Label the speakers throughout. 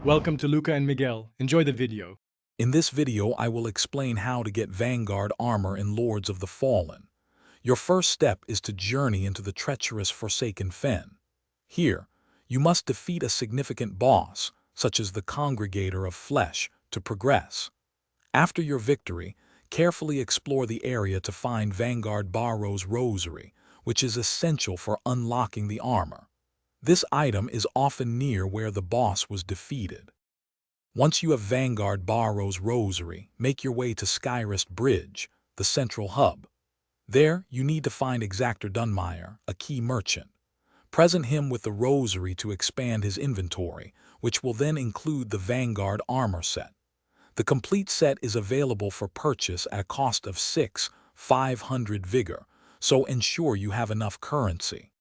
Speaker 1: Welcome to Luca and Miguel. Enjoy the video.
Speaker 2: In this video, I will explain how to get Vanguard armor in Lords of the Fallen. Your first step is to journey into the treacherous Forsaken Fen. Here, you must defeat a significant boss, such as the Congregator of Flesh, to progress. After your victory, carefully explore the area to find Vanguard Barrow's Rosary, which is essential for unlocking the armor. This item is often near where the boss was defeated. Once you have Vanguard Barrow's Rosary, make your way to Skyrest Bridge, the central hub. There, you need to find Exactor Dunmire, a key merchant. Present him with the Rosary to expand his inventory, which will then include the Vanguard armor set. The complete set is available for purchase at a cost of 500 vigor, so ensure you have enough currency.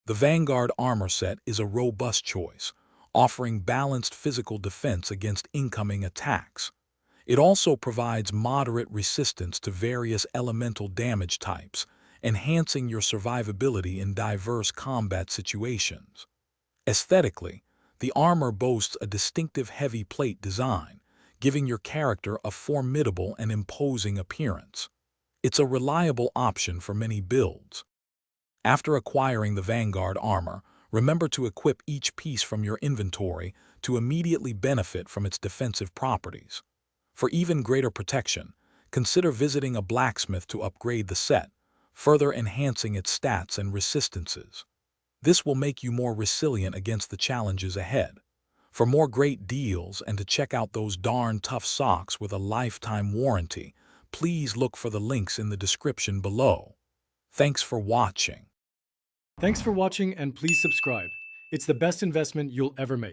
Speaker 2: The Vanguard armor set is a robust choice, offering balanced physical defense against incoming attacks. It also provides moderate resistance to various elemental damage types, enhancing your survivability in diverse combat situations. Aesthetically, the armor boasts a distinctive heavy plate design, giving your character a formidable and imposing appearance. It's a reliable option for many builds. After acquiring the Vanguard armor, remember to equip each piece from your inventory to immediately benefit from its defensive properties. For even greater protection, consider visiting a blacksmith to upgrade the set, further enhancing its stats and resistances. This will make you more resilient against the challenges ahead. For more great deals and to check out those darn tough socks with a lifetime warranty, please look for the links in the description below. Thanks for watching.
Speaker 1: Thanks for watching and please subscribe. It's the best investment you'll ever make.